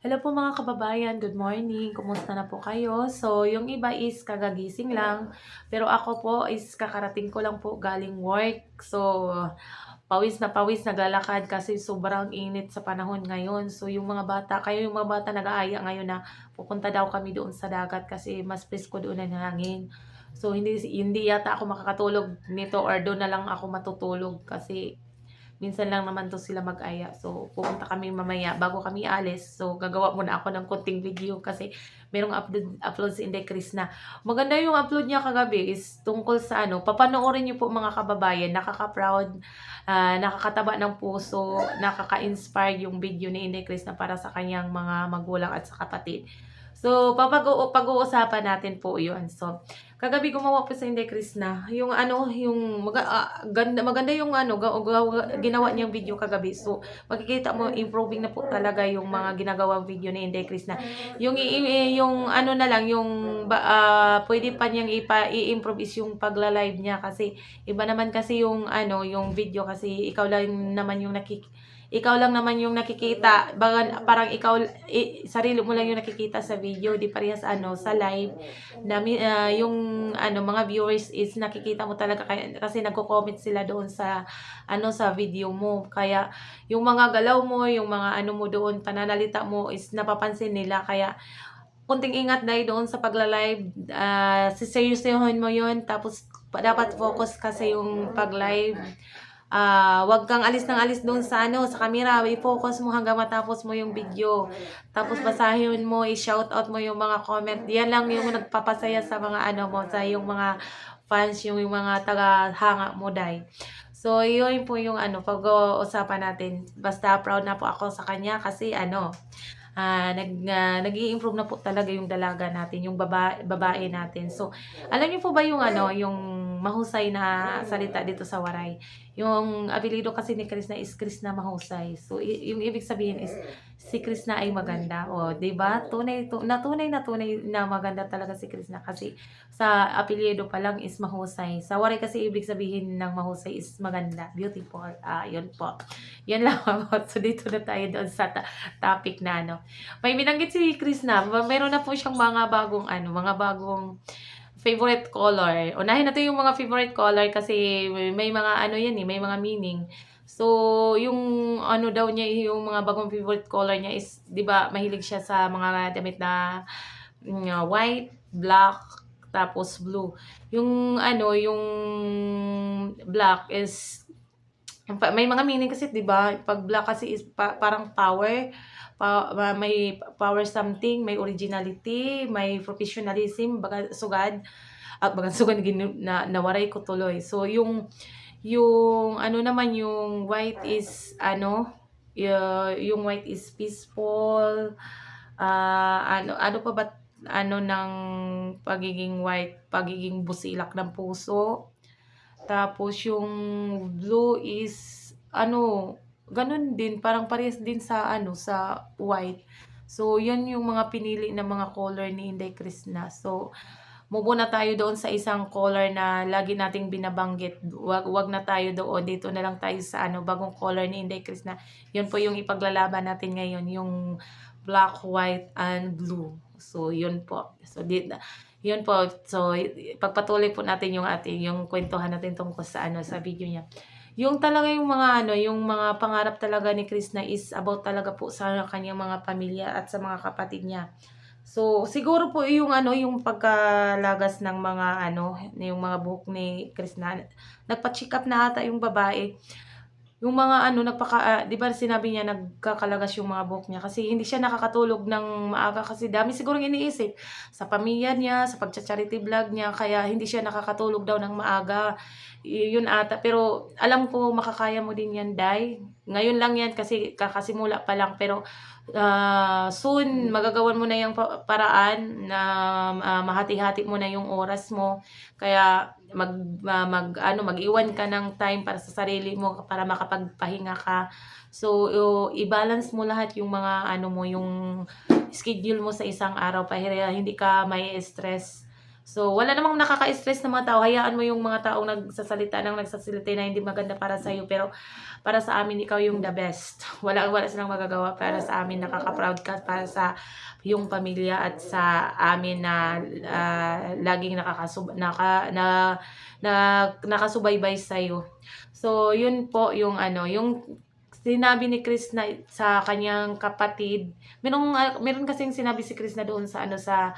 Hello po mga kababayan, good morning. Kumusta na po kayo? So, yung iba is kagagising lang, pero ako po is kakarating ko lang po galing work. So, pawis na pawis, naglalakad kasi sobrang init sa panahon ngayon. So, yung mga bata nag-aaya ngayon na pupunta daw kami doon sa dagat kasi mas presko doon ang hangin. So, hindi yata ako makakatulog nito or doon na lang ako matutulog kasi minsan lang naman 'to sila mag-aya. So, pupunta kami mamaya bago kami alis. So, gagawa muna ako ng konting video kasi merong upload si Inday Chris na. Maganda yung upload niya kagabi is tungkol sa ano, papanoorin niyo po mga kababayan, nakaka-proud, nakakataba ng puso, nakaka-inspire yung video ni Inday Chris na para sa kanyang mga magulang at sa kapatid. So, pag-uusapan natin po 'yun. So, kagabi gumawa po sa Inday Chris na yung ano, yung maganda yung ano, ginawa niyang video kagabi. So, makikita mo improving na po talaga yung mga ginagawang video ni Inday Chris na yung ano na lang, pwede pa niyang i-improve is yung pagla-live niya kasi iba naman kasi yung ano, yung video kasi ikaw lang naman yung nakikita, parang sarili mo lang yung nakikita sa video, di parehas ano, sa live, yung ano, mga viewers is nakikita mo talaga kasi nagko-comment sila doon sa ano, sa video mo. Kaya yung mga galaw mo, yung mga ano mo doon, pananalita mo is napapansin nila. Kaya konting ingat dahil doon sa pagla-live, siseryosohin mo yun. Tapos dapat focus kasi yung pag-live. Wag kang alis ng alis doon sa ano, sa camera. I-focus mo hanggang matapos mo yung video. Tapos basahin mo, i-shoutout mo yung mga comment. Yan lang yung nagpapasaya sa mga ano mo, sa yung mga fans, yung mga taga-hanga mo, dai. So, yun po yung ano, pag-uusapan natin. Basta proud na po ako sa kanya kasi ano, nag-i-improve na po talaga yung dalaga natin, yung babae natin. So, alam niyo po ba yung ano, yung mahusay na salita dito sa Waray? Yung apelyido kasi ni Chris na is Chris na mahusay. So, yung ibig sabihin is si Chris na ay maganda. O, 'di ba? Tunay na maganda talaga si Chris na kasi sa apelyido pa lang is mahusay. Sa Waray kasi ibig sabihin ng mahusay is maganda, beautiful. Yun po. Yan lang po. So, dito na tayo doon sa topic na ano. May binanggit si Chris na meron na po siyang mga bagong favorite color. Unahin natin yung mga favorite color kasi may mga ano yan eh, may mga meaning. So, yung ano daw niya, yung mga bagong favorite color niya is, 'di ba, mahilig siya sa mga damit na white, black, tapos blue. Yung ano, yung black is may mga meaning kasi, 'di ba? Pag black kasi is parang power, may power something, may originality, may professionalism, baga sugad, at baga sugad na nawaray ko tuloy. So yung ano naman yung white is ano, yung white is peaceful, ano ano pa ba ano ng pagiging white, pagiging busilak ng puso. Tapos yung blue is ano, ganun din, parang parehas din sa ano, sa white. So, yan yung mga pinili na mga color ni Inday Krishna. So, move on na tayo doon sa isang color na lagi nating binabanggit. Wag na tayo doon. Dito na lang tayo sa ano, bagong color ni Inday Krishna. Yun po yung ipaglalaban natin ngayon, yung black, white, and blue. So, yun po. So, yun po. So, pagpatuloy po natin yung kwentuhan natin tungkol sa ano, sa video niya. Yung talaga yung mga ano, yung mga pangarap talaga ni Krishna is about talaga po sa kanyang mga pamilya at sa mga kapatid niya. So, siguro po yung ano, yung pagkalagas ng mga ano, yung mga buhok ni Krishna. Nagpa-check up na ata yung babae. Yung mga ano, 'di ba sinabi niya nagkakalagas yung mga buhok niya kasi hindi siya nakakatulog ng maaga kasi dami sigurong iniisip sa pamilya niya, sa pagcha-charity vlog niya, kaya hindi siya nakakatulog daw ng maaga. Yun ata, pero alam ko makakaya mo din yan, Day. Ngayon lang yan kasi kakasimula pa lang, pero soon magagawan mo na yung paraan na mahati-hati mo na yung oras mo. Kaya mag-iwan ka ng time para sa sarili mo para makapagpahinga ka. So, i-balance mo lahat yung mga ano mo, yung schedule mo sa isang araw para hindi ka may stress. So, wala namang nakaka-stress na mga tao. Hayaan mo yung mga taong nagsasalita na hindi maganda para sa'yo. Pero para sa amin, ikaw yung the best. Wala silang magagawa para sa amin. Nakaka-proud ka para sa yung pamilya at sa amin na laging nakasubaybay sa'yo. So, yun po yung yung sinabi ni Chris na sa kanyang kapatid. Meron kasing sinabi si Chris na doon sa sa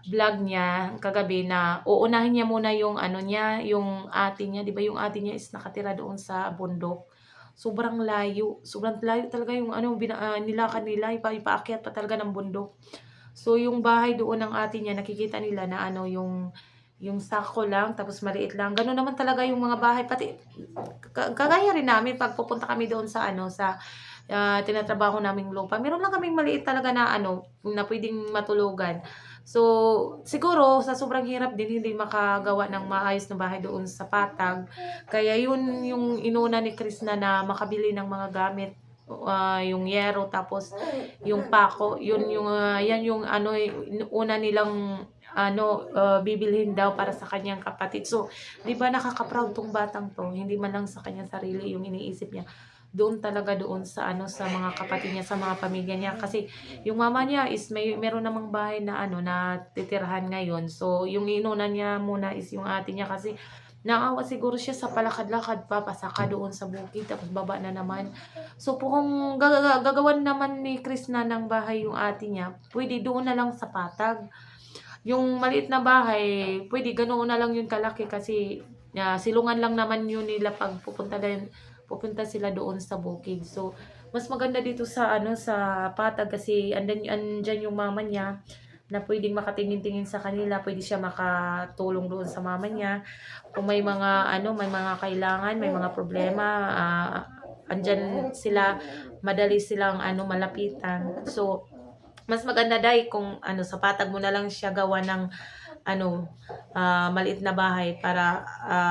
vlog niya kagabi na uunahin niya muna yung niya, yung ate niya, 'di ba yung ate niya is nakatira doon sa bundok. Sobrang layo. Sobrang layo talaga yung nilakad nila, ipaakyat pa talaga ng bundok. So yung bahay doon ng ate niya, nakikita nila na yung sako lang, tapos maliit lang. Gano'n naman talaga yung mga bahay, pati kagaya rin namin pag pupunta kami doon sa tinatrabaho naming lupa. Meron lang kaming maliit talaga na na pwedeng matulugan. So, siguro sa sobrang hirap din hindi makagawa ng maayos na bahay doon sa Patag. Kaya yun yung inuna ni Chris na makabili ng mga gamit, yung yero, tapos yung pako, yun yung yan yung una nilang bibilhin daw para sa kanyang kapatid. So, 'di ba nakaka-proud tong batang 'to, hindi man lang sa kanyang sarili yung iniisip niya. Doon talaga doon sa sa mga kapatid niya, sa mga pamilya niya, kasi yung mama niya is meron namang bahay na na titirhan ngayon. So, yung inuna niya muna is yung ate niya, kasi naawa siguro siya sa palakad-lakad pa, pasaka doon sa bukid, tapos baba na naman. So, kung gagawan naman ni Chris na ng bahay yung ate niya, pwede doon na lang sa Patag. Yung maliit na bahay, pwede ganoon na lang yun kalaki, kasi silungan lang naman yun nila pag pupunta sila doon sa bukid. So, mas maganda dito sa sa Patag, kasi andyan yung mama niya na pwedeng makatingin-tingin sa kanila, pwede siya makatulong doon sa mama niya. Kung may mga may mga kailangan, may mga problema, andyan sila, madali silang malapitan. So, mas maganda dai kung sa Patag mo na lang siya gawa ng maliit na bahay para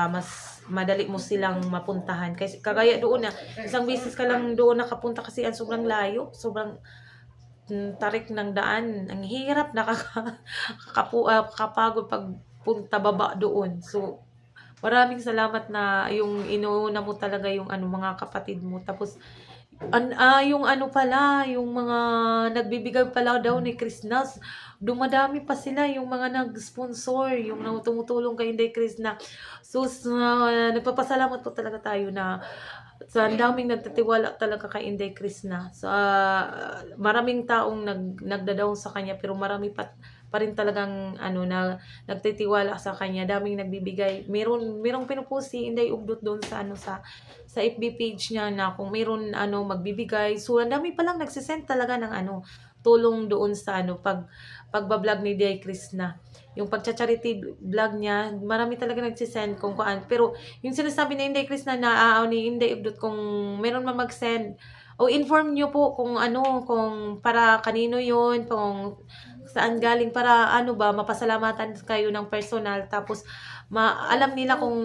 mas madali mo silang mapuntahan. Kasi kagaya doon na isang beses ka lang doon nakapunta, kasi ang sobrang layo, sobrang tarik ng daan. Ang hirap, nakakapagod pag punta baba doon. So, maraming salamat na yung inuuna mo talaga yung mga kapatid mo. Tapos yung pala, yung mga nagbibigay pala daw ni Krishna, dumadami pa sila yung mga nag-sponsor, yung tumutulong kay Inday Krishna. So, nagpapasalamat po talaga tayo na sa ang daming nagtitiwala talaga kay Inday Krishna. So, maraming taong nagdadaw sa kanya, pero marami pa rin talagang na nagtitiwala sa kanya, daming nagbibigay. Merong pinupost si Inday Ugdot doon sa sa FB page niya na kung meron magbibigay. So, ang dami pa lang nagsisend talaga ng tulong doon sa pagbablog ni Day Krishna. Yung pagcha-charity vlog niya, marami talaga nagsisend kung kuan. Pero yung sinasabi ni Inday Krishna na ni Inday Ugdot, kung meron man mag-send, o inform niyo po kung kung para kanino yun, kung saan galing, para mapasalamatan kayo ng personal, tapos alam nila kung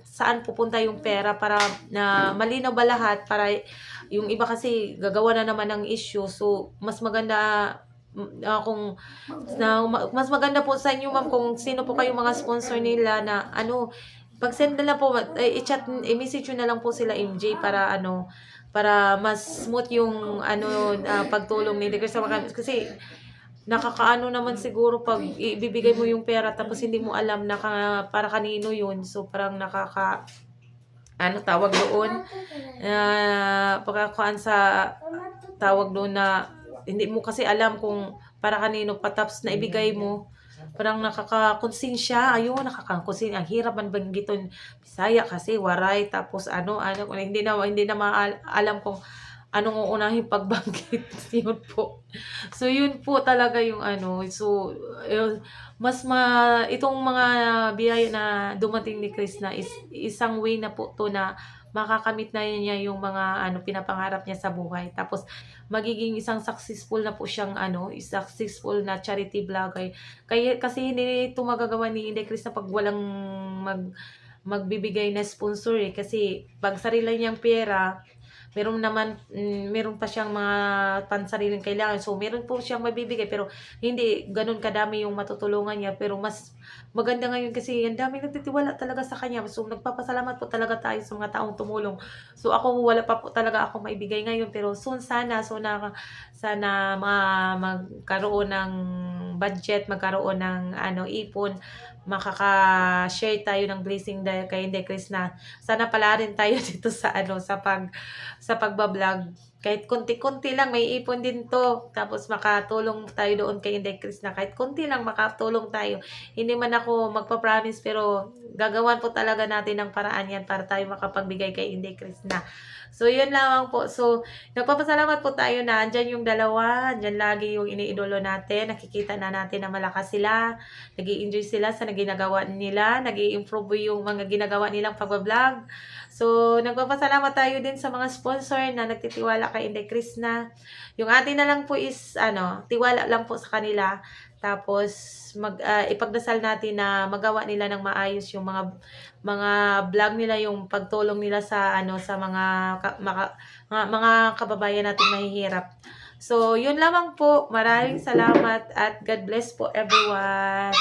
saan pupunta yung pera, para na malinaw ba lahat, para yung iba kasi gagawa na naman ng issue. So, mas maganda kung mas maganda po sa inyo, ma'am, kung sino po kayong mga sponsor nila na pag-send na lang po, i-chat, i-message nyo na lang po sila MJ, para para mas smooth yung pagtulong ni Chris. Kasi nakakaano naman siguro pag ibibigay mo yung pera, tapos hindi mo alam na para kanino yun. So, parang tawag doon, pagkakuan sa tawag doon, na hindi mo kasi alam kung para kanino pa, tapos na ibigay mo, parang nakakakonsensya. Ayun, nakakakonsensya. Ang hirap man banggiton Bisaya kasi waray, tapos hindi na alam kung anong uunahin pagbanggit. Yun po. So, yun po talaga yung So, itong mga biyaya na dumating ni Chris na is isang way na po to na makakamit na niya yung mga pinapangarap niya sa buhay. Tapos, magiging isang successful na po siyang successful na charity vlogger. Kasi hindi ito magagawa ni Inday Chris na pag walang magbibigay na sponsor, kasi pag sarili niyang pera, meron pa siyang mga pansariling kailangan. So, meron po siyang mabibigay pero hindi ganun kadami yung matutulungan niya. Pero mas maganda ngayon kasi ang daming nagtitiwala talaga sa kanya. So, nagpapasalamat po talaga tayo sa mga taong tumulong. So, ako wala pa po talaga ako maibigay ngayon pero soon sana magkaroon ng budget, magkaroon ng ipon, makaka-share tayo ng blessing dahil kay Inday Chris na sana pala rin tayo dito sa sa pagba-vlog. Kahit konti-konti lang may ipon din to. Tapos makatulong tayo doon kay Inday Chris na kahit konti lang makatulong tayo. Hindi man ako magpa-promise pero gagawan po talaga natin ng paraan yan para tayo makapagbigay kay Inday Chris na. So, yun lamang po. So, nagpapasalamat po tayo na andyan yung dalawa. Andyan lagi yung iniidolo natin. Nakikita na natin na malakas sila. Nag-i-enjoy sila sa ginagawa nila. Nag-i-improve yung mga ginagawa nilang pag-vlog. So, nagpapasalamat tayo din sa mga sponsor na nagtitiwala kay Inday Chris na. Yung atin na lang po is, tiwala lang po sa kanila. Tapos, ipagdasal natin na magawa nila ng maayos yung mga vlog nila, yung pagtulong nila sa sa mga kababayan natin mahihirap. So, yun lamang po. Maraming salamat at God bless po everyone.